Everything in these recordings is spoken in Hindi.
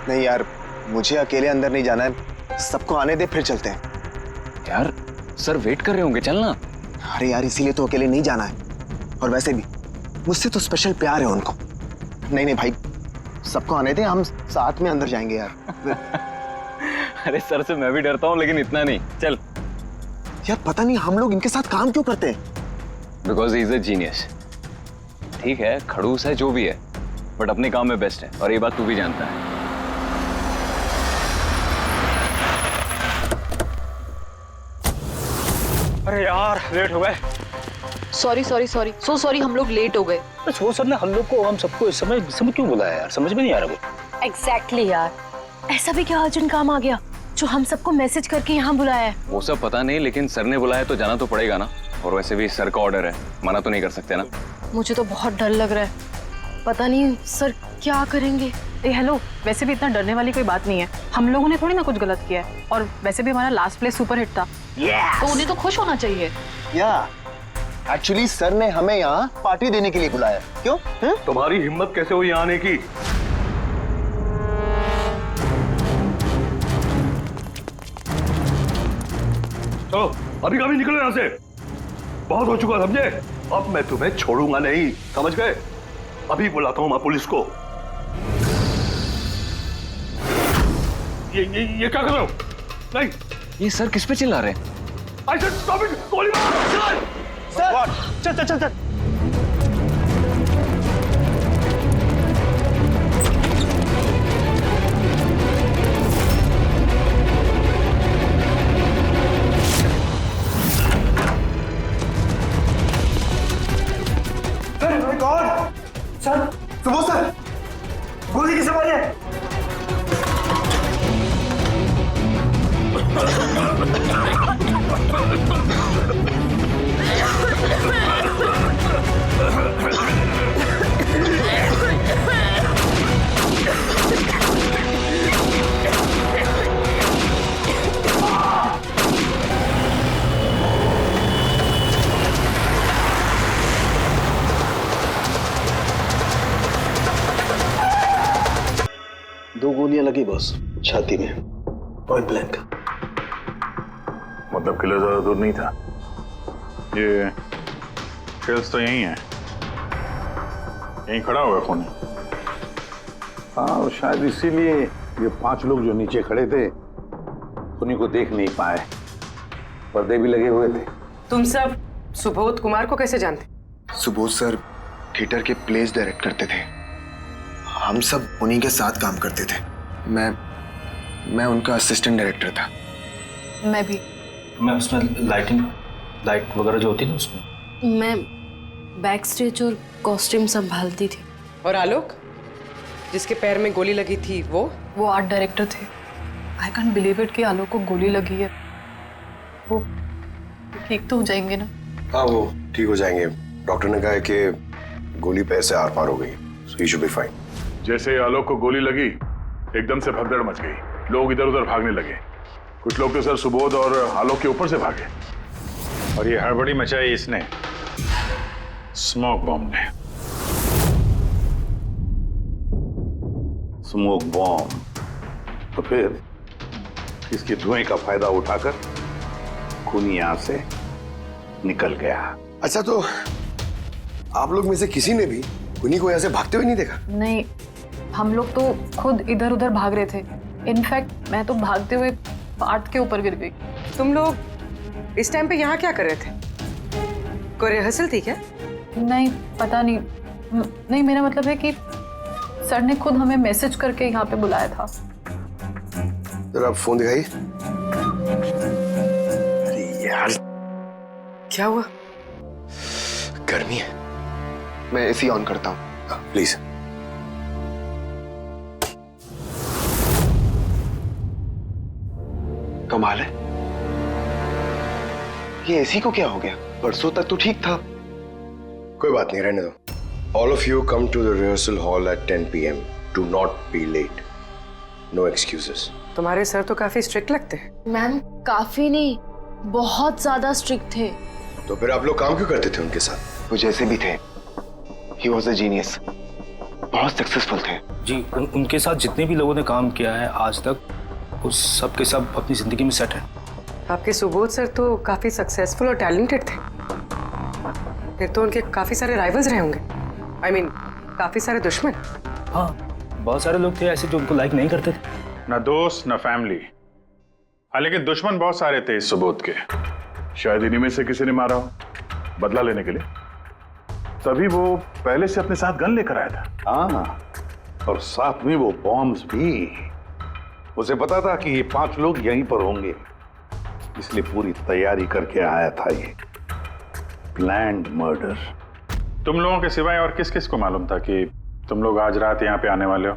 नहीं यार, मुझे अकेले अंदर नहीं जाना है, सबको आने दे फिर चलते हैं। यार सर वेट कर रहे होंगे, चलना। अरे यार इसीलिए तो अकेले नहीं जाना है, और वैसे भी मुझसे तो स्पेशल प्यार है उनको। नहीं नहीं भाई, सबको आने दे, हम साथ में अंदर जाएंगे यार। अरे सर से मैं भी डरता हूँ, लेकिन इतना नहीं, चल। यार पता नहीं हम लोग इनके साथ काम क्यों करते हैं। Because he is a genius. ठीक है, खड़ूस है जो भी है, बट अपने काम में बेस्ट है, और ये बात तू भी जानता है। अरे यार लेट हो गए। Sorry sorry sorry, so sorry, हम लोग लेट हो गए। बस वो सर ने हम लोग को, हम सबको इस समय क्यों बुलाया यार, समझ में नहीं आ रहा कुछ। एग्जैक्टली यार, ऐसा भी क्या अर्जेंट काम आ गया जो हम सबको मैसेज करके यहाँ बुलाया है? वो सब पता नहीं, लेकिन सर ने बुलाया तो जाना तो पड़ेगा ना, और वैसे भी सर का ऑर्डर है, मना तो नहीं कर सकते ना। मुझे तो बहुत डर लग रहा है, पता नहीं सर क्या करेंगे। हेलो, वैसे भी इतना डरने वाली कोई बात नहीं है, हम लोगों ने थोड़ी ना कुछ गलत किया है, और वैसे भी हमारा लास्ट प्ले सुपर हिट था। तो उन्हें तो खुश होना चाहिए। या एक्चुअली सर ने हमें यहाँ पार्टी देने के लिए बुलाया। क्यों? तुम्हारी हिम्मत कैसे हुई यहाँ आने की? चलो अभी कभी निकलो यहाँ से, बहुत हो चुका समझे। अब मैं तुम्हें छोड़ूंगा नहीं, समझ गए? अभी बुलाता हूँ मैं पुलिस को। ये क्या कर रहे हो? नहीं, ये सर किस पे चिल्ला रहे हैं? I said stop it! गोली मार! सर चल चल चल चल। सर, सुबोध सर, गोली किसे मारी है? दो गोलियां लगी बॉस, छाती में, पॉइंट ब्लैंक। मतलब किला ज्यादा दूर नहीं था। ये शेल्स तो यही है, यहीं खड़ा हुआ खून। हाँ, शायद इसीलिए ये 5 लोग जो नीचे खड़े थे उन्हीं को देख नहीं पाए, पर्दे भी लगे हुए थे। तुम सब सुबोध कुमार को कैसे जानते? सुबोध सर थिएटर के प्लेस डायरेक्ट करते थे, हम सब उन्हीं के साथ काम करते थे। मैं उनका असिस्टेंट डायरेक्टर था। मैं भी। मैं उसमें लाइट वगैरह जो होती है ना उसमें। मैं बैक स्टेज और कॉस्ट्यूम संभालती थी। और आलोक, जिसके पैर में गोली लगी थी, वो आर्ट डायरेक्टर थे। आई कांट बिलीव इट कि आलोक को गोली लगी है। वो ठीक तो हो जाएंगे ना? हाँ, वो ठीक हो जाएंगे। डॉक्टर ने कहा है कि गोली पैर से आर पार हो गई, सो ही शुड बी फाइन। जैसे आलोक को गोली लगी, एकदम से भगदड़ मच गई, लोग इधर उधर भागने लगे। कुछ लोग तो सर सुबोध और आलोक के ऊपर से भागे, और ये हड़बड़ी मचाई इसने, स्मोक बॉम्ब ने। स्मोक बॉम्ब, तो फिर इसके धुएं का फायदा उठाकर खूनी यहां से निकल गया। अच्छा, तो आप लोग में से किसी ने भी उन्हीं को यहाँ से भागते हुए नहीं देखा? नहीं, हम लोग तो खुद इधर उधर भाग रहे थे। इनफैक्ट मैं तो भागते हुए पार्ट के ऊपर गिर गई। तुम लोग इस टाइम पे यहाँ क्या कर रहे थे? कोई रिहर्सल थी क्या? नहीं, पता नहीं। नहीं, मेरा मतलब है कि सर ने खुद हमें मैसेज करके यहाँ पे बुलाया था। जरा आप फोन दिखाइए। अरे यार, क्या हुआ? गर्मी है। मैं एसी ऑन करता हूँ। प्लीज। कमाल है, ये एसी को क्या हो गया? परसों तक तो ठीक था। कोई बात नहीं, रहने दो। All of you come to the rehearsal hall at 10 p.m. Do not be late. No excuses. तुम्हारे सर तो काफी स्ट्रिक्ट लगते हैं। मैम काफी नहीं, बहुत ज्यादा स्ट्रिक्ट थे। तो फिर आप लोग काम क्यों करते थे उनके साथ? वो जैसे भी थे, he was a genius, बहुत सक्सेसफुल थे। जी उनके साथ जितने भी लोगों ने काम किया है आज तक, उस सब के सब अपनी जिंदगी में सेट है। आपके सुबोध सर तो काफी सक्सेसफुल और टैलेंटेड थे, फिर तो उनके काफी सारे राइवल्स रहे होंगे। I mean, काफी सारे दुश्मन। हाँ, बहुत सारे लोग थे ऐसे जो उनको लाइक नहीं करते थे। ना दोस्त ना फैमिली, हाँ लेकिन दुश्मन बहुत सारे थे इस सुबोध के। शायद इन्हीं में से किसी ने मारा हो बदला लेने के लिए, तभी वो पहले से अपने साथ गन लेकर आया था। हाँ, और साथ में वो बॉम्ब्स भी। उसे पता था कि ये 5 लोग यहीं पर होंगे, इसलिए पूरी तैयारी करके आया था ये प्लान्ड मर्डर। तुम लोगों के सिवाय और किस किस को मालूम था कि तुम लोग आज रात यहाँ पे आने वाले हो?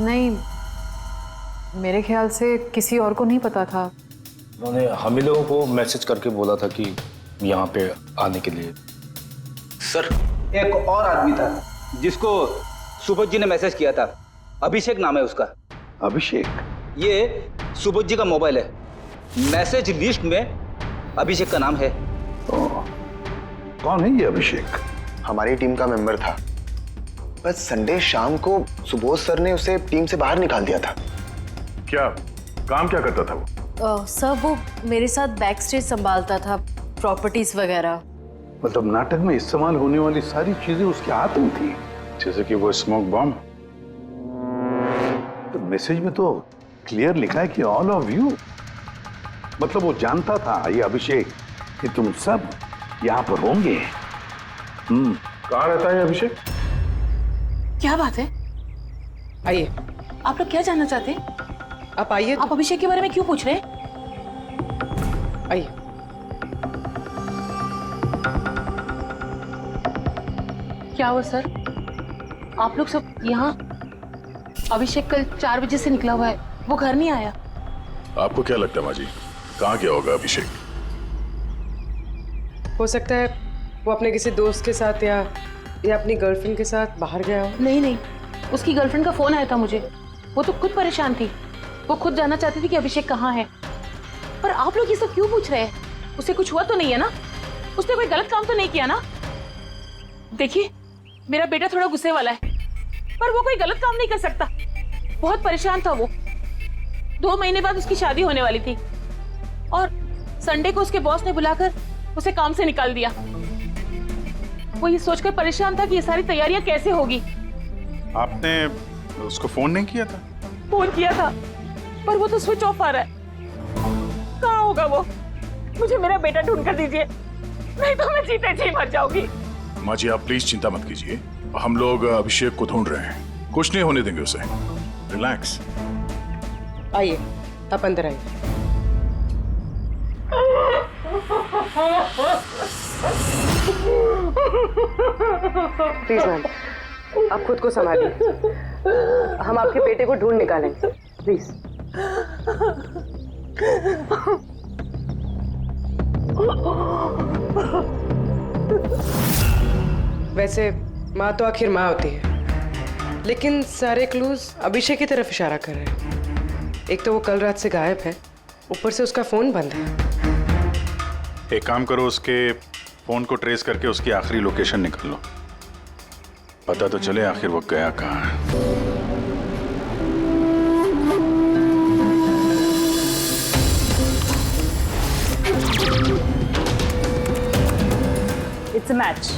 नहीं, मेरे ख्याल से किसी और को नहीं पता था। उन्होंने हम ही लोगों को मैसेज करके बोला था कि यहाँ पे आने के लिए। सर, एक और आदमी था जिसको सुबोध जी ने मैसेज किया था, अभिषेक नाम है उसका। अभिषेक? ये सुबोध जी का मोबाइल है, मैसेज लिस्ट में अभिषेक का नाम है। कौन है ये अभिषेक? हमारी टीम का मेंबर था, बस संडे शाम को सुबोध सर ने उसे टीम से बाहर निकाल दिया था। क्या काम क्या करता था वो? सर वो मेरे साथ बैक स्टेज संभालता था, प्रॉपर्टीज वगैरह। मतलब नाटक में इस्तेमाल होने वाली सारी चीजें उसके हाथ में थी, जैसे कि वो स्मोक बॉम्ब। तो मैसेज में तो क्लियर लिखा है कि ऑल ऑफ यू, मतलब वो जानता था ये अभिषेक कि तुम सब यहाँ पर होंगे। कहाँ रहता है अभिषेक? क्या बात है? आइए। आप लोग क्या जानना चाहते हैं? आप आइए। आप अभिषेक के बारे में क्यों पूछ रहे हैं? आइए। क्या हुआ सर? आप लोग सब यहाँ? अभिषेक कल 4 बजे से निकला हुआ है, वो घर नहीं आया। आपको क्या लगता है माँ जी, कहाँ गया होगा अभिषेक? हो सकता है वो अपने किसी दोस्त के साथ या अपनी गर्लफ्रेंड के साथ बाहर गया हो। नहीं, उसकी गर्लफ्रेंड का फोन आया था मुझे, वो तो खुद परेशान थी, वो खुद जानना चाहती थी कि अभिषेक कहाँ है। पर आप लोग ये सब क्यों पूछ रहे हैं? उसे कुछ हुआ तो नहीं है ना? उसने कोई गलत काम तो नहीं किया ना? देखिए, मेरा बेटा थोड़ा गुस्से वाला है, पर वो कोई गलत काम नहीं कर सकता। बहुत परेशान था वो। 2 महीने बाद उसकी शादी होने वाली थी और संडे को उसके बॉस ने बुलाकर उसे काम से निकाल दिया। वो ये सोचकर परेशान था कि ये सारी तैयारियां कैसे होगी। आपने उसको फोन नहीं किया था? फोन किया था, पर वो तो स्विच ऑफ आ रहा है। कहाँ होगा वो? मुझे मेरा बेटा ढूंढ कर दीजिए, नहीं तो मैं जीते जी मर जाऊंगी। माँ जी आप प्लीज चिंता मत कीजिए, हम लोग अभिषेक को ढूंढ रहे हैं, कुछ नहीं होने देंगे उसे। रिलैक्स। आइए, आप अंदर आइए। प्लीज मैम, आप खुद को संभालिए, हम आपके बेटे को ढूंढ निकालेंगे। प्लीज। वैसे माँ तो आखिर माँ होती है, लेकिन सारे क्लूज अभिषेक की तरफ इशारा कर रहे हैं। एक तो वो कल रात से गायब है, ऊपर से उसका फोन बंद है। एक काम करो, उसके फोन को ट्रेस करके उसकी आखिरी लोकेशन निकाल लो, पता तो चले आखिर वो गया कहाँ है। It's a match.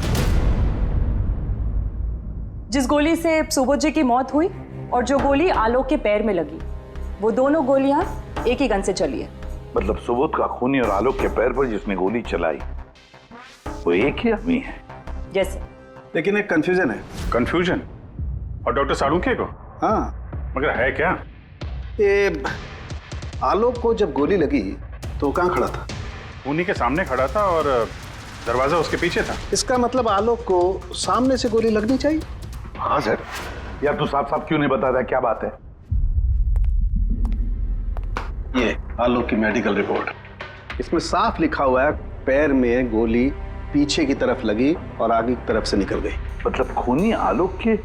जिस गोली से सुबोध जी की मौत हुई और जो गोली आलोक के पैर में लगी, वो दोनों गोलियां एक ही गन से चली है। मतलब सुबोध का खूनी और आलोक के पैर पर जिसने गोली चलाई वो एक ही आदमी है? जैसे। लेकिन एक कंफ्यूजन है। कंफ्यूजन? और डॉक्टर सालुंखे को? हाँ, मगर है क्या? ये आलोक को जब गोली लगी तो कहाँ खड़ा था? खूनी के सामने खड़ा था और दरवाजा उसके पीछे था। इसका मतलब आलोक को सामने से गोली लगनी चाहिए। हाँ सर। यार तू साफ साफ क्यों नहीं बताता, क्या बात है? ये आलोक की मेडिकल रिपोर्ट, इसमें साफ लिखा हुआ है पैर में गोली पीछे की तरफ लगी और आगे की तरफ से निकल गई। मतलब खूनी आलोक के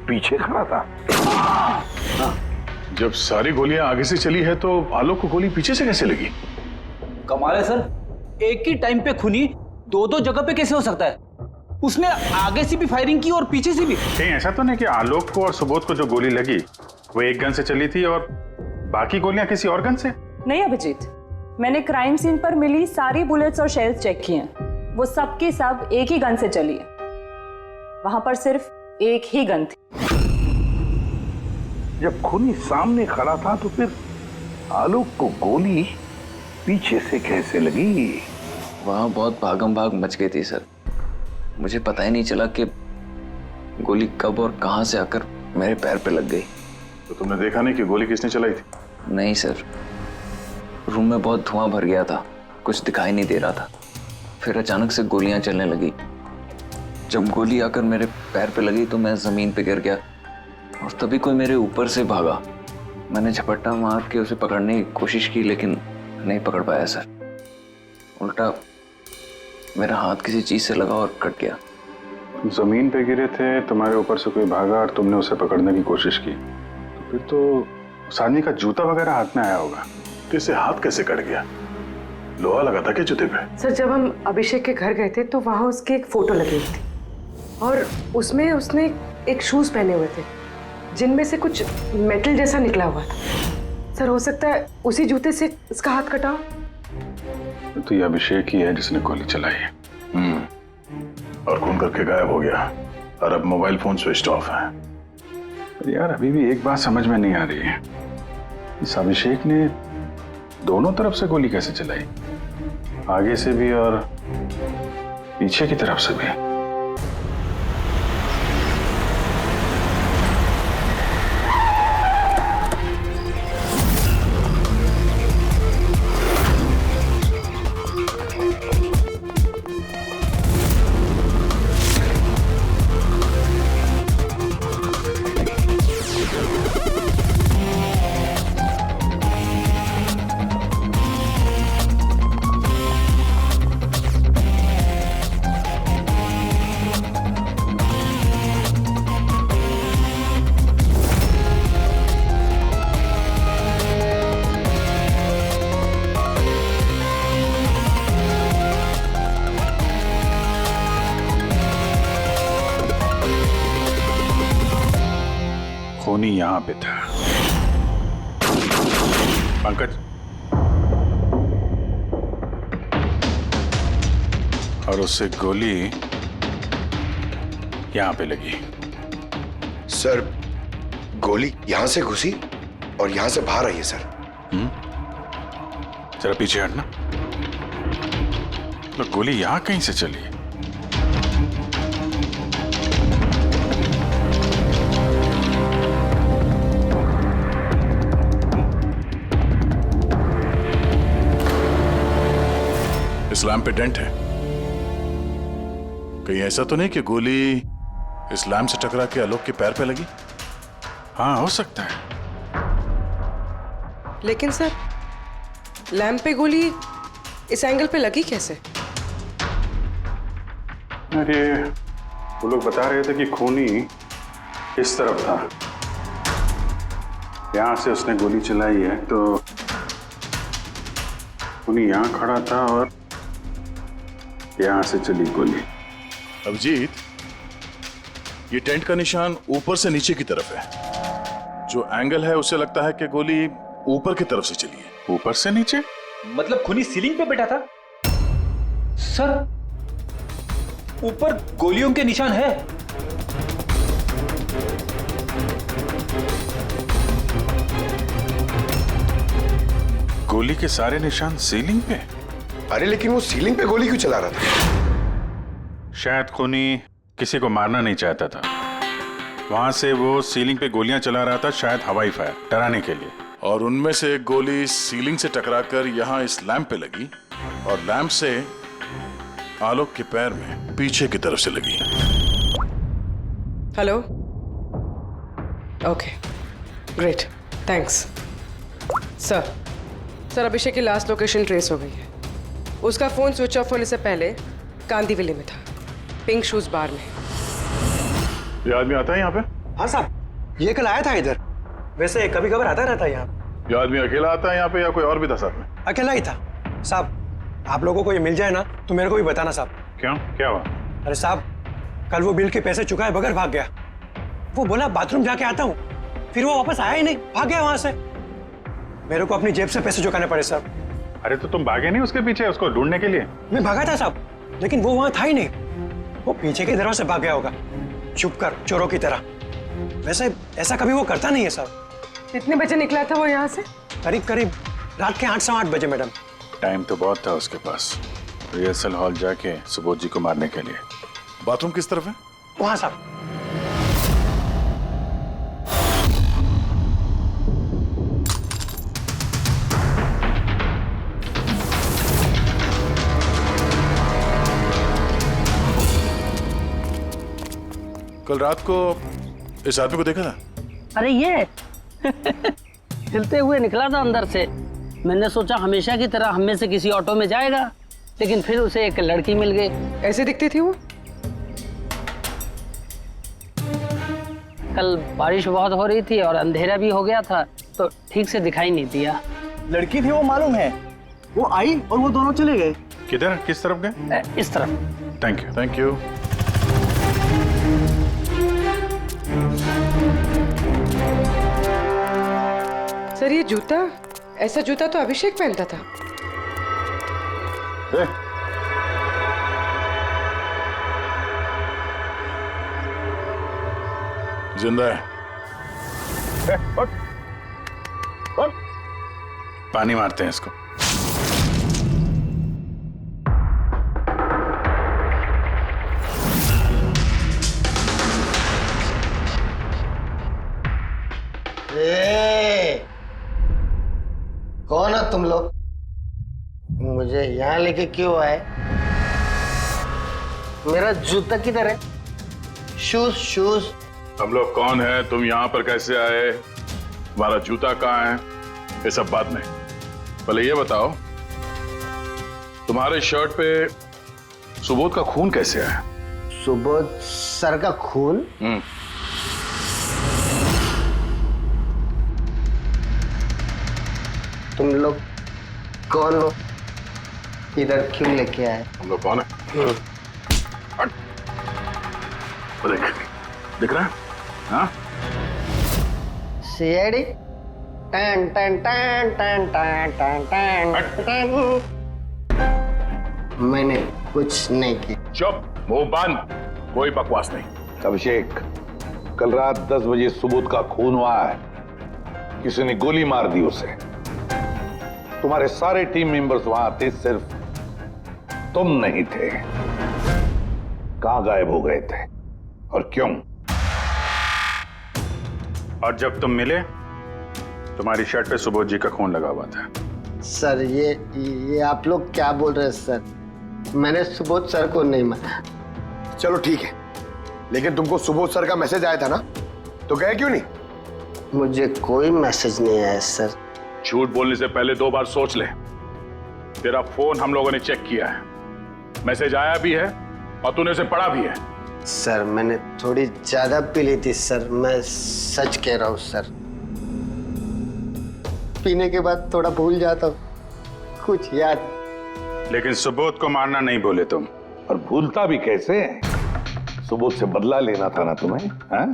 पीछे खड़ा था? हाँ। जब सारी गोलियां आगे से चली है तो आलोक को गोली पीछे से कैसे लगी? कमाल है सर, एक ही टाइम पे खूनी 2-2 जगह पे कैसे हो सकता है? उसने आगे से भी फायरिंग की और पीछे से भी। कहीं ऐसा तो नहीं कि आलोक को और सुबोध को जो गोली लगी वो एक गन से चली थी और बाकी गोलियां किसी और गन से? नहीं अभिजीत, मैंने क्राइम सीन पर मिली सारी बुलेट्स और शेल्स चेक किए हैं। वो सब की सब एक ही गन से चली है। वहां पर सिर्फ एक ही गन थी। जब खूनी सामने खड़ा था तो फिर आलोक को गोली पीछे से कैसे लगी? वहां बहुत भागम भाग मच गई थी सर। मुझे पता ही नहीं चला कि गोली कब और कहां से आकर मेरे पैर पे लग गई। तो तुमने देखा नहीं कि गोली किसने चलाई थी? नहीं सर, रूम में बहुत धुआं भर गया था, कुछ दिखाई नहीं दे रहा था। फिर अचानक से गोलियां चलने लगी। जब गोली आकर मेरे पैर पे लगी तो मैं जमीन पे गिर गया और तभी कोई मेरे ऊपर से भागा। मैंने झपट्टा मार के उसे पकड़ने की कोशिश की लेकिन नहीं पकड़ पाया सर। उल्टा मेरा हाथ किसी चीज से लगा और कट गया। जमीन पे गिरे थे, तुम्हारे ऊपर से कोई भागा और तुमने उसे पकड़ने की कोशिश की, तो फिर तो उस आदमी का जूता वगैरह हाथ में आया होगा। तो इसे हाथ कैसे कट गया? लोहा लगा था क्या जूते पे? सर, जब हम अभिषेक के घर गए थे तो वहां उसकी एक फोटो लगी हुई थी और उसमें उसने एक शूज पहने हुए थे जिनमें से कुछ मेटल जैसा निकला हुआ था। सर, हो सकता है उसी जूते से इसका हाथ कटा हो। तो ये अभिषेक ही है जिसने गोली चलाई है। और खून करके गायब हो गया और अब मोबाइल फोन स्विच ऑफ है। पर यार अभी भी एक बात समझ में नहीं आ रही है, इस अभिषेक ने दोनों तरफ से गोली कैसे चलाई? आगे से भी और पीछे की तरफ से भी। खूनी यहां पे था। पंकज, और उससे गोली यहां पे लगी। सर, गोली यहां से घुसी और यहां से बाहर आई है सर। जरा पीछे हटना। तो गोली यहां कहीं से चली? इस लैंप पे डेंट है। कहीं ऐसा तो नहीं कि गोली इस लैंप से टकरा के आलोक के पैर पे लगी? हाँ, हो सकता है। लेकिन सर, लैंप पे गोली इस एंगल पे लगी कैसे? अरे वो लोग बता रहे थे कि खूनी इस तरफ था, यहां से उसने गोली चलाई है। तो खूनी यहां खड़ा था और यहां से चली गोली। अभिजीत, ये टेंट का निशान ऊपर से नीचे की तरफ है। जो एंगल है उससे लगता है कि गोली ऊपर की तरफ से चली है। ऊपर से नीचे? मतलब खूनी सीलिंग पे बैठा था? सर, ऊपर गोलियों के निशान है। गोली के सारे निशान सीलिंग पे? अरे लेकिन वो सीलिंग पे गोली क्यों चला रहा था? शायद खूनी किसी को मारना नहीं चाहता था, वहां से वो सीलिंग पे गोलियां चला रहा था, शायद हवाई फायर, डराने के लिए। और उनमें से एक गोली सीलिंग से टकराकर यहाँ इस लैंप पे लगी और लैंप से आलोक के पैर में पीछे की तरफ से लगी। Hello, okay, great, thanks. Sir, Abhishek की लास्ट लोकेशन ट्रेस हो गई है। उसका फोन स्विच ऑफ होने से पहले कांदीवली में था, पिंक शूज बार में। ये आदमी आता है यहाँ पे? हाँ साहब, ये कल आया था इधर। वैसे कभी कभार आता रहता है यहाँ। ये आदमी अकेला आता है यहाँ पे या कोई और भी था साथ में? अकेला ही था साहब। आप लोगों को ये मिल जाए ना तो मेरे को भी बताना साहब। क्यों, क्या हुआ? अरे साहब, कल वो बिल के पैसे चुकाए बगैर भाग गया। वो बोला बाथरूम जाके आता हूँ, फिर वो वापस आया ही नहीं, भाग गया वहां से। मेरे को अपनी जेब से पैसे चुकाने पड़े साहब। अरे तो तुम भागे नहीं उसके पीछे उसको ढूंढने के लिए? मैं भागा था साहब, लेकिन वो वहां था ही नहीं। वो पीछे के दरवाजे से भाग गया होगा, छुप कर, चोरों की तरह। वैसे ऐसा कभी वो करता नहीं है साहब। कितने बजे निकला था वो यहाँ से? करीब करीब रात के 8-8 बजे मैडम। टाइम तो बहुत था उसके पास रिहर्सल हॉल जाके सुबोध जी को मारने के लिए। बाथरूम किस तरफ है? वहां साहब। कल रात को इस आदमी को देखा था? अरे ये हिलते हुए निकला था अंदर से। मैंने सोचा हमेशा की तरह हम में से किसी ऑटो में जाएगा, लेकिन फिर उसे एक लड़की मिल गई। ऐसे दिखती थी वो? कल बारिश बहुत हो रही थी और अंधेरा भी हो गया था, तो ठीक से दिखाई नहीं दिया। लड़की थी वो मालूम है, वो आई और वो दोनों चले गए। किधर, किस तरफ गए? इस तरफ। Thank you, thank you. Sir ये जूता, ऐसा जूता तो अभिषेक पहनता था। जिंदा है। पानी मारते हैं इसको। कौन हो तुम लोग? मुझे यहाँ लेके क्यों आए? मेरा जूता किधर है? Shoes shoes. हम लोग कौन है, तुम यहाँ पर कैसे आए, तुम्हारा जूता कहाँ है, ये सब बात नहीं। पहले ये बताओ तुम्हारे शर्ट पे सुबोध का खून कैसे आया? सुबोध सर का खून? तुम लोग कौन हो? इधर क्यों लेके आए? हम लोग कौन है? देख, दिख रहा है? हाँ? सीआईडी? टन टन टन टन टन टन टन टन। मैंने कुछ नहीं किया। चुप, मुंह बंद, कोई बकवास नहीं। अभिषेक, कल रात 10 बजे सुबोध का खून हुआ है। किसी ने गोली मार दी उसे। तुम्हारे सारे टीम मेंबर्स वहां थे, सिर्फ तुम नहीं थे। कहां गायब हो गए थे और क्यों? और जब तुम मिले तुम्हारी शर्ट पे सुबोध जी का खून लगा हुआ था। सर ये आप लोग क्या बोल रहे हैं सर? मैंने सुबोध सर को नहीं मारा। चलो ठीक है, लेकिन तुमको सुबोध सर का मैसेज आया था ना, तो गए क्यों नहीं? मुझे कोई मैसेज नहीं आया सर। झूठ बोलने से पहले 2 बार सोच ले। तेरा फोन हम लोगों ने चेक किया है, मैसेज आया भी है और तूने उसे पढ़ा भी है। सर मैंने थोड़ी ज्यादा पी ली थी सर, मैं सच कह रहा हूँ सर। पीने के बाद थोड़ा भूल जाता हूँ, कुछ याद। लेकिन सुबोध को मारना नहीं बोले तुम। और भूलता भी कैसे? सुबोध से बदला लेना था ना तुम्हें, हाँ?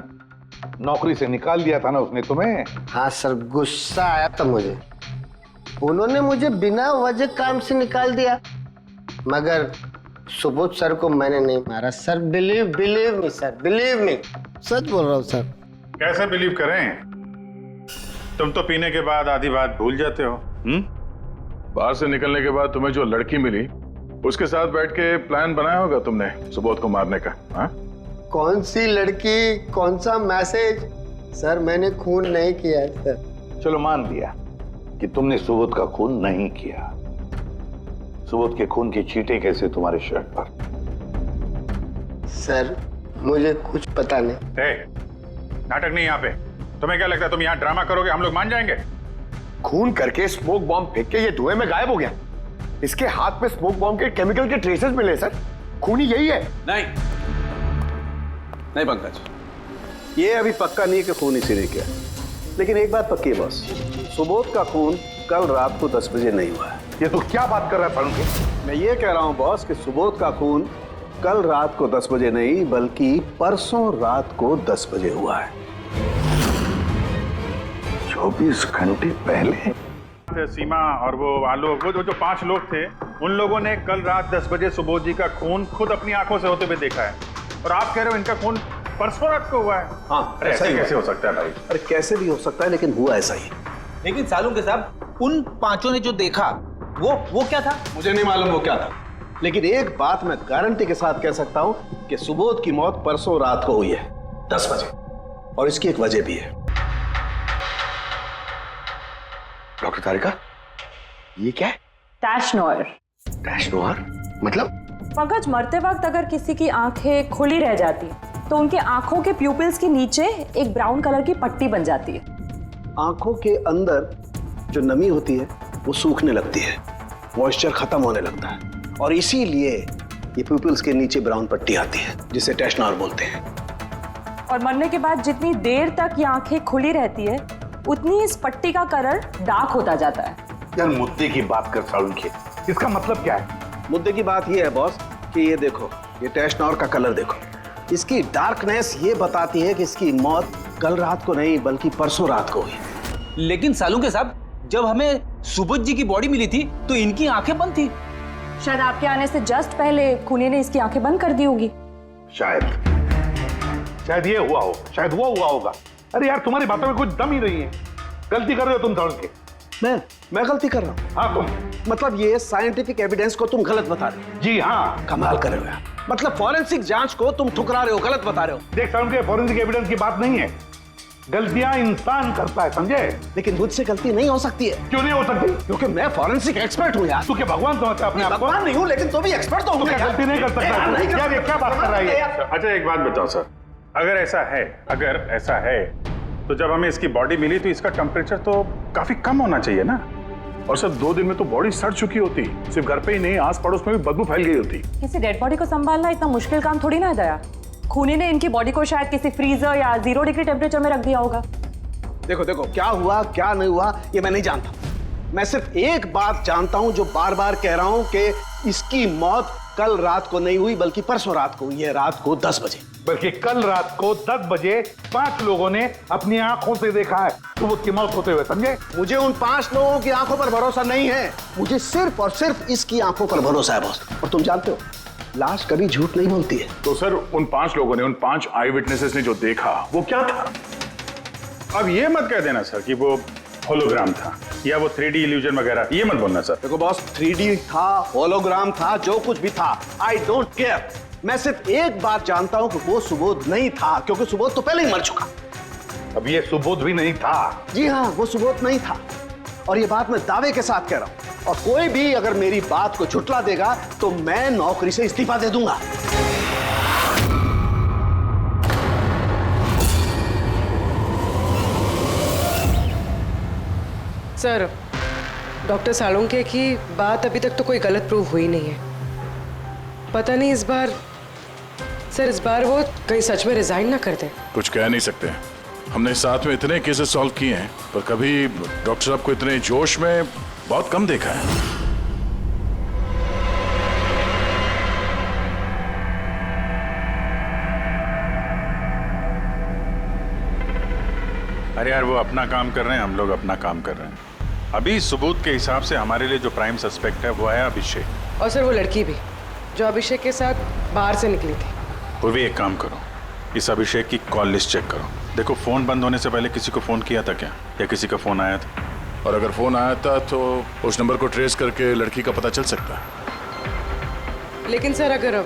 नौकरी से निकाल दिया था ना उसने तुम्हें। हाँ सर, गुस्सा आया था मुझे। उन्होंने मुझे बिना वजह काम से निकाल दिया, मगर सुबोध सर को मैंने नहीं मारा sir. Believe me sir, believe me, सच बोल रहा हूँ सर। कैसे बिलीव करें? तुम तो पीने के बाद आधी बात भूल जाते हो। बाहर से निकलने के बाद तुम्हें जो लड़की मिली उसके साथ बैठ के प्लान बनाया होगा तुमने सुबोध को मारने का। हाँ? कौन सी लड़की, कौन सा मैसेज? सर मैंने खून नहीं किया है सर। चलो मान लिया कि तुमने सुबोध का खून नहीं किया। सुबोध के खून की चींटे कैसे तुम्हारे शर्ट पर? सर मुझे कुछ पता नहीं। नाटक नहीं यहाँ पे। तुम्हें क्या लगता है तुम यहाँ ड्रामा करोगे हम लोग मान जाएंगे? खून करके स्मोक बॉम्ब फेंक के ये धुएं में गायब हो गया। इसके हाथ में स्मोक बॉम्ब के केमिकल के ट्रेसेस मिले सर। खूनी यही है। नहीं पंकज, ये अभी पक्का नहीं है कि खून इसी ने किया, लेकिन एक बात पक्की है बॉस, सुबोध का खून कल रात को 10 बजे नहीं हुआ है। ये तो क्या बात कर रहा है? मैं ये कह रहा हूं बॉस कि सुबोध का खून कल रात को 10 बजे नहीं बल्कि परसों रात को 10 बजे हुआ है। 24 घंटे पहले। सीमा और वो आलोक, वो जो 5 लोग थे, उन लोगों ने कल रात 10 बजे सुबोध जी का खून खुद अपनी आंखों से होते हुए देखा है, और आप कह रहे हो इनका खून परसों रात को हुआ है? हाँ, अरे ऐसे कैसे हो सकता है भाई? अरे कैसे भी हो सकता है, लेकिन हुआ ऐसा ही। लेकिन सालुंके साहब, उन 5 ने जो देखा वो क्या था? मुझे नहीं मालूम वो क्या था, लेकिन एक बात मैं गारंटी के साथ कह सकता हूं कि सुबोध की मौत परसों रात को हुई है 10 बजे, और इसकी एक वजह भी है। डॉक्टर तारिका, ये क्या है? टैश नोयर। टैश नोयर मतलब? पंकज, मरते वक्त अगर किसी की आंखें खुली रह जाती तो उनके आंखों के प्यूपिल्स के नीचे एक ब्राउन कलर की पट्टी बन जाती है। आंखों के अंदर जो नमी होती है वो सूखने लगती है, मॉइस्चर खत्म होने लगता है, और इसीलिए ये प्यूपिल्स के नीचे ब्राउन पट्टी आती है जिसे टैश नोयर बोलते हैं। और मरने के बाद जितनी देर तक ये आंखें खुली रहती है उतनी इस पट्टी का कलर डार्क होता जाता है। यार मुद्दे की बात कर सालुंके, इसका मतलब क्या है? मुद्दे की बात ये है बॉस कि ये देखो, ये टैश नोयर का कलर देखो, इसकी डार्कनेस ये बताती है कि इसकी मौत कल रात को नहीं बल्कि परसों रात को हुई। लेकिन सालुंके साहब, जब हमें सुबोध जी की बॉडी मिली थी तो इनकी आंखें बंद थी। शायद आपके आने से जस्ट पहले खूनी ने इसकी आंखें बंद कर दी होगी। शायद ये हुआ हो, शायद वो हुआ होगा। अरे यार, तुम्हारी बातों में कुछ दम ही नहीं है। गलती कर रहे हो तुम सालुंके। मैं गलती कर रहा हूँ? हाँ तुम। मतलब ये साइंटिफिक एविडेंस को तुम गलत बता रहे हो? जी हाँ। कमाल कर रहे हो यार, मतलब फॉरेंसिक जांच को तुम ठुकरा रहे हो, गलत बता रहे हो। देख सालुंके, फॉरेंसिक एविडेंस की बात नहीं है, गलतियां इंसान करता है, समझे? लेकिन मुझसे गलती नहीं हो सकती है। क्यों नहीं हो सकती? क्योंकि मैं फॉरेंसिक एक्सपर्ट हूँ यार। तू क्या भगवान समझता है अपने आप को? भगवान नहीं हूँ, लेकिन तो भी एक्सपर्ट तो हूँ। गलती नहीं कर सकता यार, ये क्या बात कर रहा है? अच्छा एक बात बताओ सर, अगर ऐसा है तो जब हमें इसकी बॉडी मिली तो इसका टेम्परेचर तो काफी कम होना चाहिए ना? और सर 2 दिन में तो बॉडी सड़ चुकी होती, सिर्फ घर पे ही नहीं आस पड़ोस में भी बदबू फैल गई होती। किसी डेड बॉडी को संभालना इतना मुश्किल काम थोड़ी ना है दया। खूनी ने इनकी बॉडी को शायद किसी फ्रीजर या 0 डिग्री टेम्परेचर में रख दिया होगा। देखो क्या हुआ क्या नहीं हुआ ये मैं नहीं जानता। मैं सिर्फ एक बात जानता हूं जो बार बार कह रहा हूं कि इसकी मौत कल रात को नहीं हुई बल्कि परसों रात को हुई है, रात को 10 बजे। बल्कि कल रात को 10 बजे 5 लोगों ने अपनी आंखों से देखा है सुबोध की मौत होते हुए, समझे? मुझे उन 5 लोगों की आंखों पर भरोसा नहीं है, मुझे सिर्फ और सिर्फ इसकी आंखों पर भरोसा है बॉस। और तुम जानते हो लाश कभी झूठ नहीं बोलती है। तो सर उन 5 लोगों ने, उन 5 आई विटनेसेस ने जो देखा वो क्या था? अब ये मत कह देना सर कि वो होलोग्राम था या वो 3D इल्यूजन वगैरह, ये मत बोलना सर। देखो बॉस, 3D था, होलोग्राम था, जो कुछ भी था, आई डोंट केयर। मैं सिर्फ एक बात जानता हूं कि वो सुबोध नहीं था, क्योंकि सुबोध तो पहले ही मर चुका। अब ये सुबोध भी नहीं था? जी हाँ, वो सुबोध नहीं था, और ये बात मैं दावे के साथ कह रहा हूं। और कोई भी अगर मेरी बात को झुठला देगा तो मैं नौकरी से इस्तीफा दे दूंगा। सर, डॉक्टर सालुंके की बात अभी तक तो कोई गलत प्रूव हुई नहीं है। पता नहीं इस बार वो कहीं सच में रिजाइन ना कर दें। कुछ कह नहीं सकते, हमने साथ में इतने केसेस सॉल्व किए हैं पर कभी डॉक्टर साहब को इतने जोश में बहुत कम देखा है। अरे यार वो अपना काम कर रहे हैं, हम लोग अपना काम कर रहे हैं। अभी सबूत के हिसाब से हमारे लिए जो प्राइम सस्पेक्ट है वो है अभिषेक। और सर वो लड़की भी जो अभिषेक के साथ बाहर से निकली थी। वो भी एक काम करो, इस अभिषेक की कॉल लिस्ट चेक करो, देखो फोन बंद होने से पहले किसी को फोन किया था क्या, या किसी का फोन आया था? और अगर फोन आया था तो उस नंबर को ट्रेस करके लड़की का पता चल सकता है। लेकिन सर अगर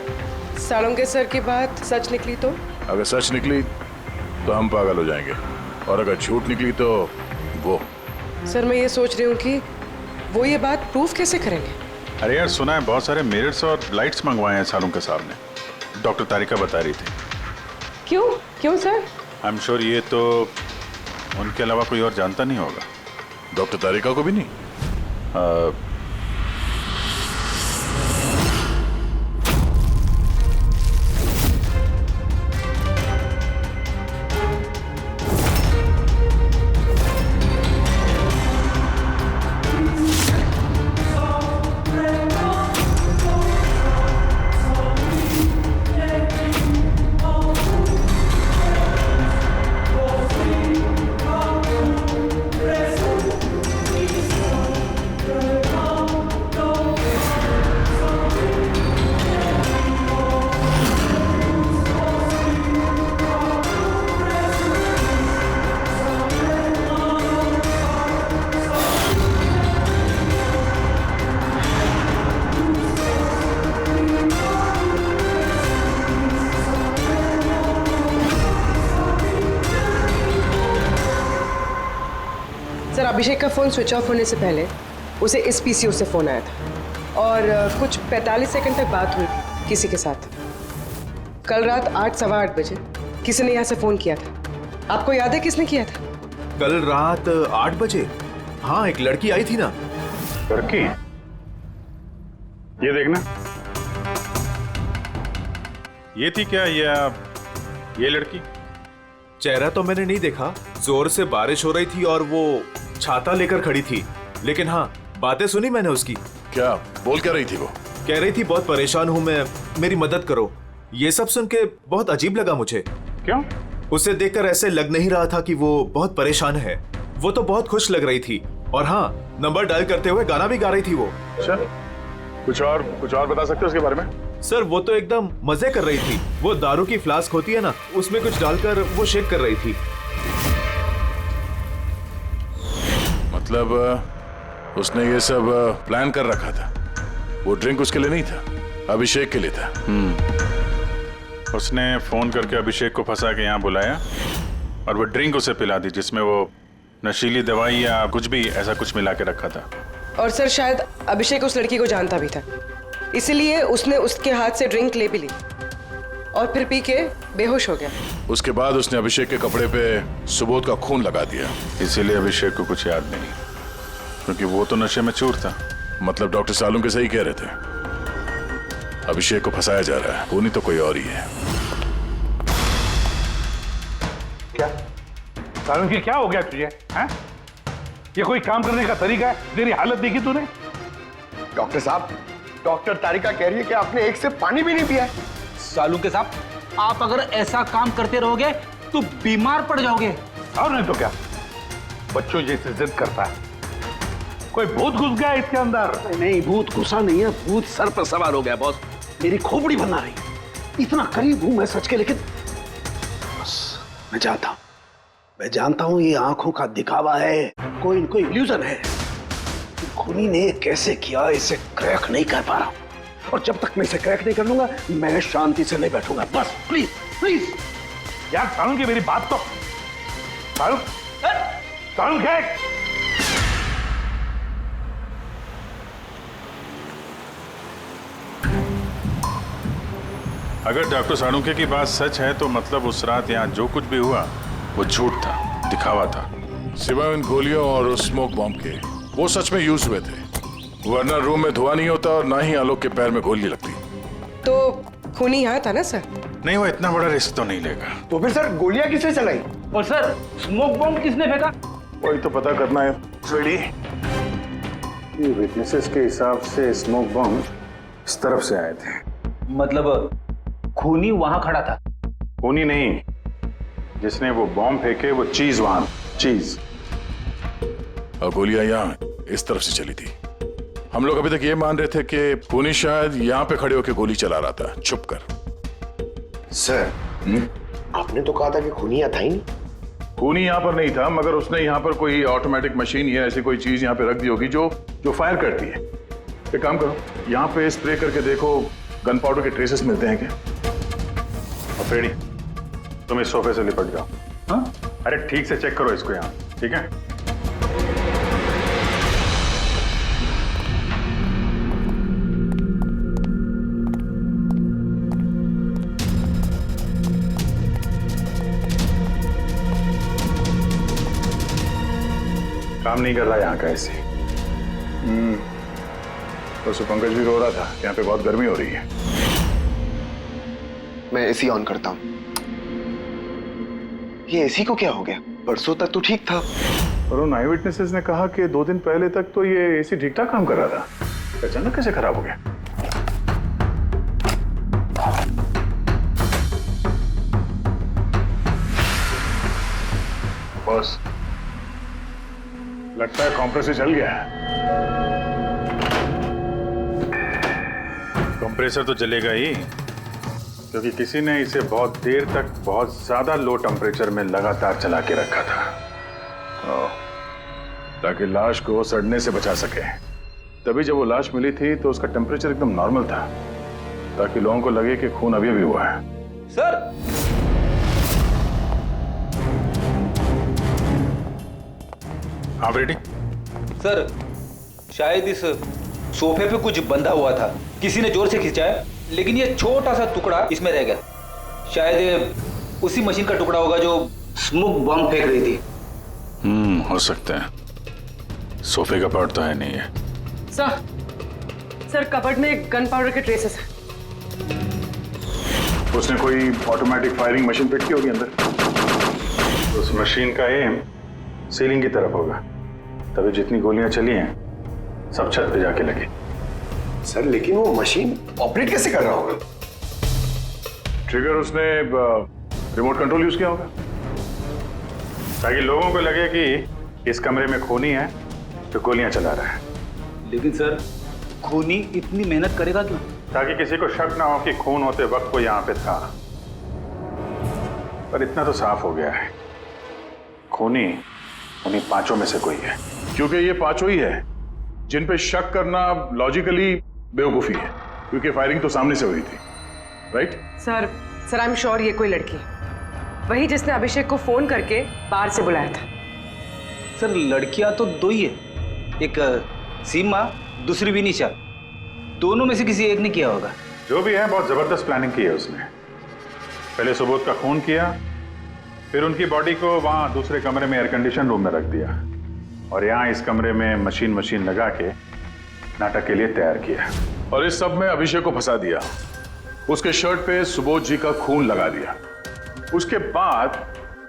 सालुंके सर की बात सच निकली तो? अगर सच निकली तो हम पागल हो जाएंगे, और अगर झूठ निकली तो वो। सर मैं ये सोच रही हूँ कि वो ये बात प्रूफ कैसे करेंगे? अरे यार सुना है बहुत सारे मिरर्स और लाइट्स मंगवाए हैं सालुंके साहब ने, डॉक्टर तारिका बता रही थी। क्यों सर? आई एम श्योर ये तो उनके अलावा कोई और जानता नहीं होगा। डॉक्टर तारिका को भी नहीं? अभिषेक का फोन स्विच ऑफ होने से पहले उसे इस पीसीओ से फोन आया था और कुछ 45 सेकंड तक बात हुई थी किसी के साथ। कल रात 8-8:15 बजे किसी ने यहाँ से फोन किया था। आपको याद है किसने किया था? कल रात 8 बजे? हाँ, एक लड़की आई थी ना। लड़की? ये देखना, ये थी क्या ये लड़की? चेहरा तो मैंने नहीं देखा, जोर से बारिश हो रही थी और वो छाता लेकर खड़ी थी, लेकिन हाँ बातें सुनी मैंने उसकी। क्या बोल क्या रही थी वो? कह रही थी बहुत परेशान हूँ मैं, मेरी मदद करो। ये सब सुन के बहुत अजीब लगा मुझे। क्यों? उसे देखकर ऐसे लग नहीं रहा था कि वो बहुत परेशान है। वो तो बहुत खुश लग रही थी और हाँ, नंबर डायल करते हुए गाना भी गा रही थी वो। अच्छा, कुछ और बता सकते हो उसके बारे में? सर वो तो एकदम मजे कर रही थी। वो दारू की फ्लास्क होती है ना, उसमें कुछ डालकर वो शेक कर रही थी। मतलब उसने ये सब प्लान कर रखा था। वो ड्रिंक उसके लिए नहीं था, अभिषेक के लिए था। उसने फोन करके अभिषेक को फंसा के यहाँ बुलाया और वो ड्रिंक उसे पिला दी जिसमें वो नशीली दवाई या कुछ भी ऐसा कुछ मिला के रखा था। और सर शायद अभिषेक उस लड़की को जानता भी था, इसलिए उसने उसके हाथ से ड्रिंक ले भी ली और फिर पी के बेहोश हो गया। उसके बाद उसने अभिषेक के कपड़े पे सुबोध का खून लगा दिया। इसीलिए अभिषेक को कुछ याद नहीं, क्योंकि वो तो नशे में चूर था। मतलब डॉक्टर सालुंके सही कह रहे थे, अभिषेक को फंसाया जा रहा है, खूनी तो कोई और ही है। क्या सालुंके, क्या हो गया तुझे? हैं? ये कोई काम करने का तरीका है? तेरी हालत देखी तूने? डॉक्टर साहब, डॉक्टर तारिका कह रही है कि आपने एक से पानी भी नहीं पिया है। सालुंके साहब, आप अगर ऐसा काम करते रहोगे तो बीमार पड़ जाओगे। और नहीं तो क्या, बच्चों जैसे जिद करता है। कोई भूत घुस गया इसके अंदर? नहीं, भूत घुसा नहीं है, भूत सर पर सवार हो गया बॉस। मेरी खोपड़ी बना रही, इतना करीब हूं मैं सच के, लेकिन बस मैं जानता हूं ये आंखों का दिखावा है, कोई इल्यूजन है। खूनी ने कैसे किया इसे क्रैक नहीं कर पा रहा, और जब तक मैं इसे क्रैक नहीं कर लूंगा मैं शांति से नहीं बैठूंगा। बस प्लीज प्लीज यार सालुंके, मेरी बात तो सालुंके। अगर डॉक्टर सालुंके की बात सच है तो मतलब उस रात यहाँ जो कुछ भी हुआ वो झूठ था, दिखावा था। सिवाय इन गोलियों और उस स्मोक बॉम्ब के, वो सच में यूज हुए थे, वरना रूम में धुआं नहीं होता और ना ही आलोक के पैर में गोली लगती। तो खूनी यहाँ था ना सर? नहीं, वो इतना बड़ा रिस्क तो नहीं लेगा। तो फिर सर गोलियां किसने चलाई? और सर स्मोक बॉम्ब किसने फेंका? वही तो पता करना है। ये विटनेसेस के हिसाब से स्मोक बॉम्ब इस तरफ से आए थे। मतलब खूनी वहां खड़ा था? खूनी नहीं, जिसने वो बॉम्ब फेंके वो चीज वहां, चीज। और गोलियां यहाँ इस तरफ से चली थी। हम लोग अभी तक ये मान रहे थे कि खूनी शायद यहाँ पे खड़े होकर गोली चला रहा था छुप कर। सर, आपने तो कहा था कि खूनी यहाँ था ही नहीं। खूनी यहाँ पर नहीं था, मगर उसने यहाँ पर कोई ऑटोमेटिक मशीन या ऐसी कोई चीज यहाँ पे रख दी होगी जो फायर करती है। एक काम करो, यहाँ पे स्प्रे करके देखो गन पाउडर के ट्रेसेस मिलते हैं क्या? और फ्रेडी, तुम इस सोफे से लिपट जाओ। हाँ? अरे ठीक से चेक करो इसको यहाँ, ठीक है? काम नहीं कर रहा यहाँ का ऐसे। तो पंकज भी रो रहा था, यहाँ पे बहुत गर्मी हो रही है। मैं एसी ऑन करता हूँ। ये एसी को क्या हो गया? परसों तक तो ठीक था। और उन आई विटनेसेस ने कहा कि 2 दिन पहले तक तो ये एसी ठीक ठाक काम कर रहा था, अचानक कैसे खराब हो गया? बॉस, लगता है कंप्रेसर चल गया है। कंप्रेसर तो जलेगा ही, क्योंकि किसी ने इसे बहुत देर तक बहुत ज्यादा लो टेम्परेचर में लगातार चला के रखा था, ताकि लाश को सड़ने से बचा सके। तभी जब वो लाश मिली थी तो उसका टेम्परेचर एकदम नॉर्मल था, ताकि लोगों को लगे कि खून अभी भी हुआ है। सर, आप रेडी? सर शायद इस सोफे पे कुछ बंधा हुआ था, किसी ने जोर से खींचा, लेकिन ये छोटा सा टुकड़ा इसमें रह गया। शायद उसी मशीन का टुकड़ा होगा जो स्मोक बम फेंक रही थी। हो सकता है। सोफे का पार्ट तो है नहीं है। सर कबर्ड में गन पाउडर के ट्रेसेस हैं। उसने कोई ऑटोमेटिक फायरिंग मशीन फिट की होगी अंदर। उस मशीन का एम सीलिंग की तरफ होगा, तभी जितनी गोलियां चली हैं सब छत पे जाके लगी। सर लेकिन वो मशीन ऑपरेट कैसे कर रहा होगा? ट्रिगर उसने रिमोट कंट्रोल यूज किया होगा, ताकि लोगों को लगे कि इस कमरे में खूनी है तो गोलियां चला रहा है। लेकिन सर खूनी इतनी मेहनत करेगा क्यों? ताकि किसी को शक ना हो कि खून होते वक्त वो यहाँ पे था। पर इतना तो साफ हो गया है, खूनी उन्हीं पांचों में से कोई है, क्योंकि ये पांचों ही है जिन पे शक करना लॉजिकली बेवकूफी है, क्योंकि फायरिंग तो सामने से हुई थी। Right? Sir I am sure ये कोई लड़की, वही जिसने अभिषेक को फोन करके बाहर से बुलाया था। सर लड़कियां तो दो ही है, एक सीमा, दूसरी विनीशा। दोनों में से किसी एक ने किया होगा। जो भी है बहुत जबरदस्त प्लानिंग की है उसने। पहले सुबोध का खून किया, फिर उनकी बॉडी को वहां दूसरे कमरे में एयर कंडीशन रूम में रख दिया, और यहाँ इस कमरे में मशीन लगा के नाटक के लिए तैयार किया। और इस सब में अभिषेक को फंसा दिया, उसके शर्ट पे सुबोध जी का खून लगा दिया। उसके बाद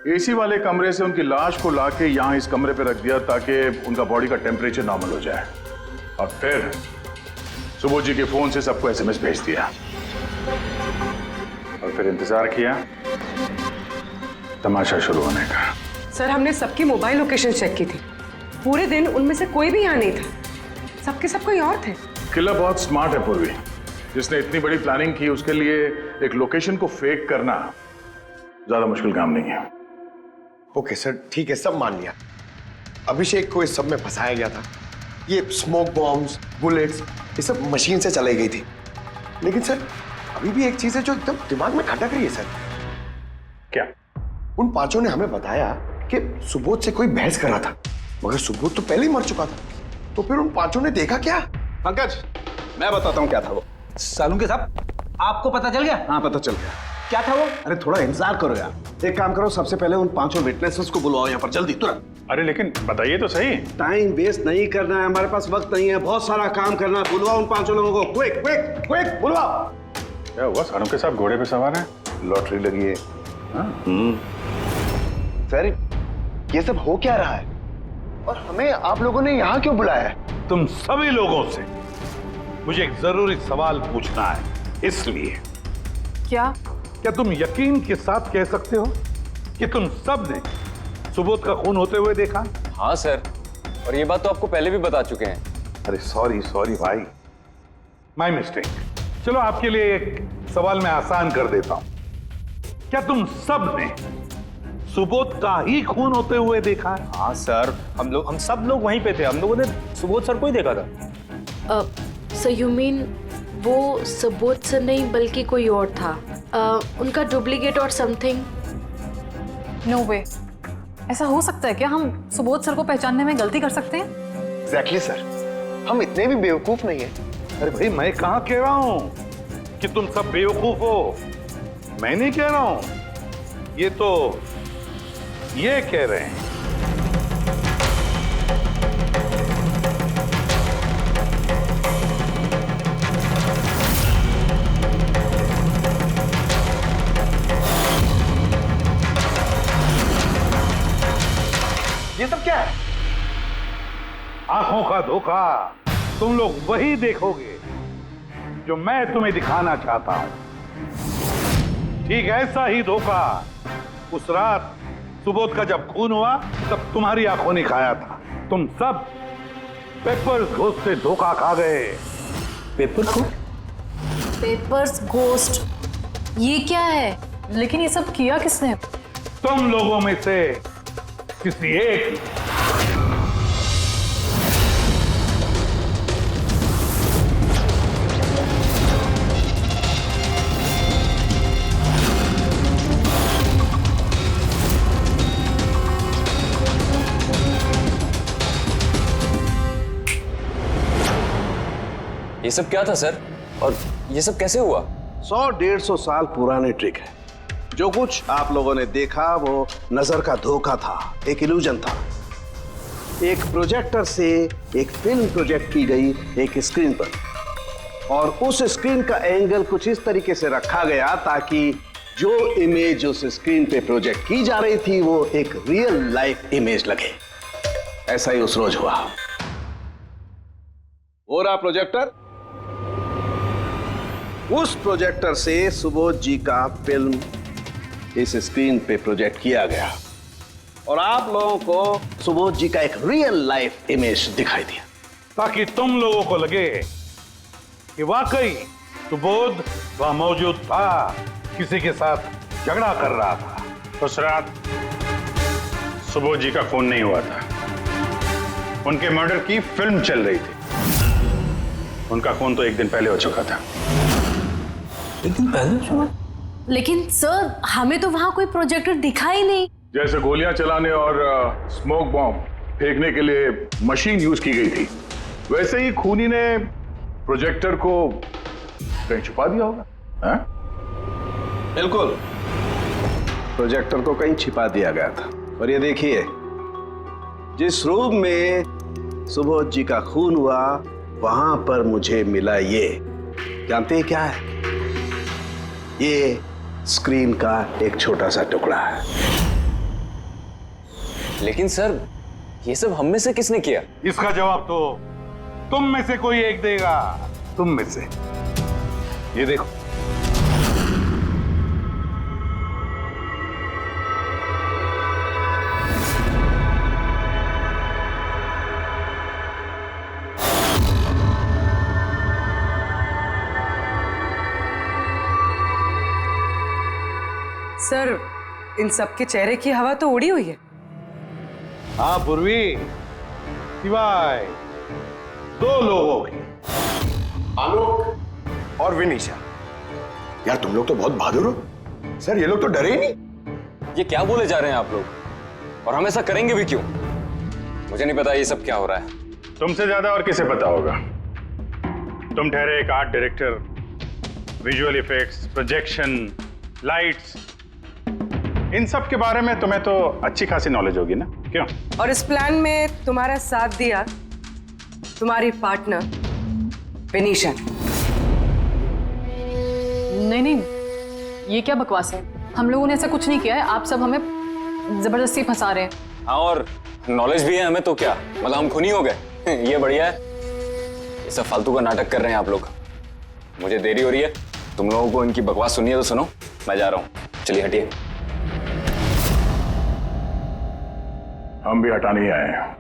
एसी वाले कमरे से उनकी लाश को लाके यहाँ इस कमरे पे रख दिया, ताकि उनका बॉडी का टेम्परेचर नॉर्मल हो जाए। और फिर सुबोध जी के फोन से सबको एसएमएस भेज दिया, और फिर इंतजार किया तमाशा शुरू होने का। सर हमने सबकी मोबाइल लोकेशन चेक की थी, पूरे दिन उनमें से कोई भी यहाँ नहीं था, सबके सब कोई और थे। किला बहुत स्मार्ट है पूर्वी, जिसने इतनी बड़ी प्लानिंग की, उसके लिए एक लोकेशन को फेक करना ज्यादा मुश्किल काम नहीं है। ओके सर, ठीक है, सब मान लिया। अभिषेक को इस सब में फंसाया गया था। ये स्मोक बॉम्ब्स, बुलेट्स, ये सब मशीन से चलाई गई थी। लेकिन सर अभी भी एक चीज है जो एकदम दिमाग में खटक रही है सर। क्या? उन पांचों ने हमें बताया कि सुबोध से कोई बहस कर रहा था, मगर सुबोध तो पहले ही मर चुका था। तो फिर उन पांचों ने देखा क्या? पंकज, मैं बताता हूँ क्या था वो। सालुंके साहब, आपको पता चल गया? हाँ पता चल गया। क्या था वो? अरे थोड़ा इंतजार करो यार। एक काम करो, सबसे पहले उन पांचों विटनेसेस को बुलवाओ यहाँ पर जल्दी, तुरंत। अरे लेकिन बताइए तो सही। टाइम वेस्ट नहीं करना है, हमारे पास वक्त नहीं है, बहुत सारा काम करना है। बुलवाओ उन पांचों लोगों को, क्विक क्विक क्विक बुलवाओ। क्या हुआ? सालुंके साहब घोड़े पे सवार हैं? लॉटरी लगी है। सर ये सब हो क्या रहा है, और हमें आप लोगों ने यहाँ क्यों बुलाया है? तुम सभी लोगों से मुझे एक जरूरी सवाल पूछना है, इसलिए। क्या तुम यकीन के साथ कह सकते हो कि तुम सब ने सुबोध का खून होते हुए देखा? हाँ सर, और ये बात तो आपको पहले भी बता चुके हैं। अरे सॉरी भाई, माय मिस्टेक। चलो आपके लिए एक सवाल मैं आसान कर देता हूं। क्या तुम सब ने सुबोध का ही खून होते हुए देखा है? हाँ सर, हम सब लोग वहीं पे थे। हम लोगों ने सुबोध सर को ही देखा था। सो यू मीन वो सुबोध सर नहीं बल्कि कोई और था, उनका डुप्लीकेट और समथिंग? नो वे, ऐसा हो सकता है क्या? हम सुबोध सर को पहचानने में गलती कर सकते हैं? एग्जैक्टली सर, हम इतने भी बेवकूफ नहीं है। अरे भाई, मैं कहां कह रहा हूं कि तुम सब बेवकूफ हो, मैं नहीं कह रहा हूं, ये तो ये कह रहे हैं। ये सब क्या है? आंखों का धोखा। तुम लोग वही देखोगे जो मैं तुम्हें दिखाना चाहता हूं। ठीक ऐसा ही धोखा उस रात सुबोध का जब खून हुआ तब तुम्हारी आंखों ने खाया था। तुम सब पेपर्स घोस्ट से धोखा खा गए। पेपर्स घोस्ट, ये क्या है? लेकिन ये सब किया किसने? तुम लोगों में से किसी एक ने। ये सब क्या था सर, और ये सब कैसे हुआ? 100-150 साल पुराने ट्रिक है। जो कुछ आप लोगों ने देखा वो नजर का धोखा था, एक इल्यूजन था। एक प्रोजेक्टर से एक फिल्म प्रोजेक्ट की गई एक स्क्रीन पर, और उस स्क्रीन का एंगल कुछ इस तरीके से रखा गया ताकि जो इमेज उस स्क्रीन पे प्रोजेक्ट की जा रही थी वो एक रियल लाइफ इमेज लगे। ऐसा ही उस रोज हुआ। हो रहा प्रोजेक्टर, उस प्रोजेक्टर से सुबोध जी का फिल्म इस स्क्रीन पे प्रोजेक्ट किया गया और आप लोगों को सुबोध जी का एक रियल लाइफ इमेज दिखाई दिया, ताकि तुम लोगों को लगे कि वाकई सुबोध वहां मौजूद था, किसी के साथ झगड़ा कर रहा था। उस रात सुबोध जी का खून नहीं हुआ था, उनके मर्डर की फिल्म चल रही थी। उनका खून तो एक दिन पहले हो चुका था। एक दिन पहले? लेकिन सर हमें तो वहां कोई प्रोजेक्टर दिखा ही नहीं। जैसे गोलियां चलाने और स्मोक बॉम्ब फेंकने के लिए मशीन यूज की गई थी, वैसे ही खूनी ने प्रोजेक्टर को कहीं छुपा दिया होगा। हाँ? बिल्कुल, प्रोजेक्टर को कहीं छिपा दिया गया था। और ये देखिए, जिस रूम में सुबोध जी का खून हुआ वहां पर मुझे मिला ये, जानते हैं क्या है? ये स्क्रीन का एक छोटा सा टुकड़ा है। लेकिन सर ये सब हम में से किसने किया? इसका जवाब तो तुम में से कोई एक देगा। तुम में से। ये देखो, सर इन सबके चेहरे की हवा तो उड़ी हुई है। हाँ पूर्वी, सिवाय 2 लोगों की, आलोक और विनीशा। यार तुम लोग तो बहुत बहादुर हो। सर ये लोग तो डरे ही नहीं। ये क्या बोले जा रहे हैं आप लोग, और हम ऐसा करेंगे भी क्यों? मुझे नहीं पता ये सब क्या हो रहा है। तुमसे ज्यादा और किसे पता होगा? तुम ठहरे एक art director, visual effects, projection, lights, इन सब के बारे में तुम्हें तो अच्छी खासी नॉलेज होगी ना, क्यों? और इस प्लान में तुम्हारा साथ दिया तुम्हारी पार्टनर विनीशा। नहीं, ये क्या बकवास है? हम लोगों ने ऐसा कुछ नहीं किया है। आप सब हमें जबरदस्ती फंसा रहे हैं। हाँ, और नॉलेज भी है हमें तो क्या, मतलब हम खूनी हो गए? ये बढ़िया है। ये सब फालतू का नाटक कर रहे हैं आप लोग। मुझे देरी हो रही है, तुम लोगों को इनकी बकवास सुनिए तो सुनो, मैं जा रहा हूँ। चलिए हटिए। हम भी हटाने ही आए हैं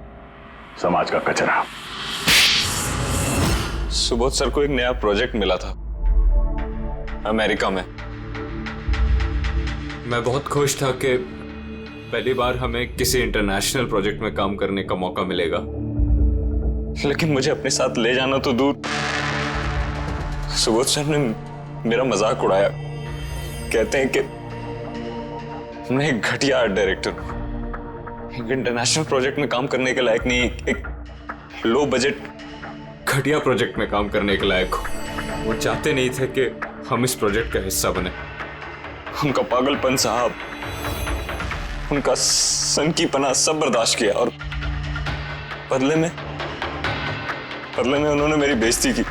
समाज का कचरा। सुबोध सर को एक नया प्रोजेक्ट मिला था अमेरिका में। मैं बहुत खुश था कि पहली बार हमें किसी इंटरनेशनल प्रोजेक्ट में काम करने का मौका मिलेगा, लेकिन मुझे अपने साथ ले जाना तो दूर, सुबोध सर ने मेरा मजाक उड़ाया। कहते हैं कि मैं एक घटिया आर्ट डायरेक्टर हूं, एक इंटरनेशनल प्रोजेक्ट में काम करने के लायक नहीं, एक लो बजट घटिया प्रोजेक्ट में काम करने के लायक हो। वो चाहते नहीं थे कि हम इस प्रोजेक्ट का हिस्सा बने। उनका पागलपन साहब, उनका सनकीपना सब बर्दाश्त किया, और बदले में उन्होंने मेरी बेइज्जती की।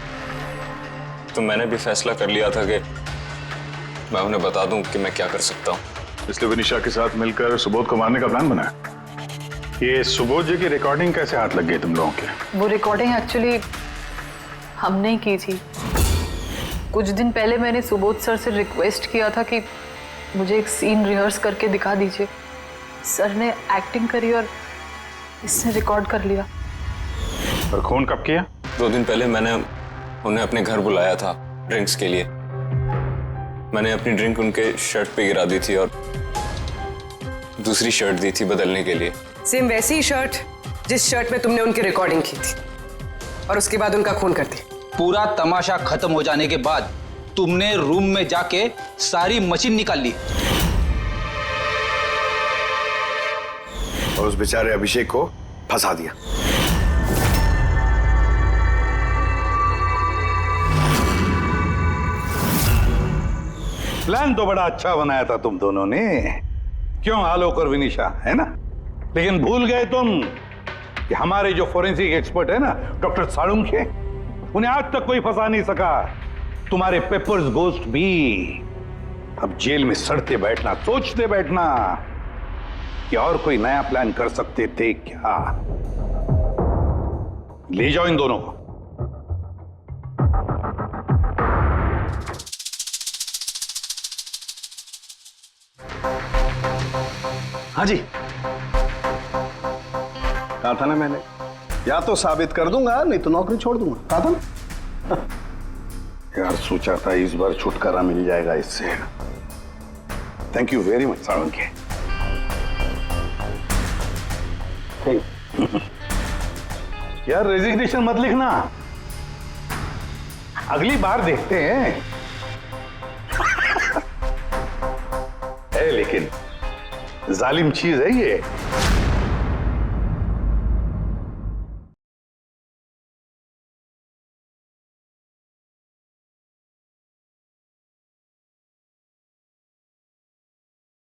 तो मैंने भी फैसला कर लिया था कि मैं उन्हें बता दूं कि मैं क्या कर सकता हूं। इसलिए विनीशा के साथ मिलकर सुबोध को मारने का प्लान बनाया। ये सुबोध जी की रिकॉर्डिंग कैसे हाथ लग गई तुम लोगों के? वो रिकॉर्डिंग एक्चुअली हमने ही की थी। कुछ दिन पहले मैंने सुबोध सर से रिक्वेस्ट किया था कि मुझे एक सीन रिहर्स करके दिखा दीजिए। सर ने एक्टिंग करी और इसने रिकॉर्ड कर लिया। और खून कब किया? 2 दिन पहले मैंने उन्हें अपने घर बुलाया था ड्रिंक्स के लिए। मैंने अपनी ड्रिंक उनके शर्ट पे गिरा दी थी और दूसरी शर्ट दी थी बदलने के लिए। सेम वैसी ही शर्ट जिस शर्ट में तुमने उनकी रिकॉर्डिंग की थी, और उसके बाद उनका खून कर दिया। पूरा तमाशा खत्म हो जाने के बाद तुमने रूम में जाके सारी मशीन निकाल ली और उस बेचारे अभिषेक को फंसा दिया। प्लान तो बड़ा अच्छा बनाया था तुम दोनों ने, क्यों आलोक और विनिशा, है ना? लेकिन भूल गए तुम कि हमारे जो फोरेंसिक एक्सपर्ट है ना, डॉक्टर साळुंखे, उन्हें आज तक कोई फंसा नहीं सका। तुम्हारे पेपर्स गोस्ट भी अब जेल में सड़ते बैठना, सोचते बैठना कि और कोई नया प्लान कर सकते थे क्या। ले जाओ इन दोनों को। हाँ जी, कहा था ना मैंने, या तो साबित कर दूंगा नहीं तो नौकरी छोड़ दूंगा, कहा था ना। यार सोचा था इस बार छुटकारा मिल जाएगा इससे। Thank you very much Salunkhe. यार रेजिग्नेशन मत लिखना, अगली बार देखते हैं। है लेकिन जालिम चीज है ये।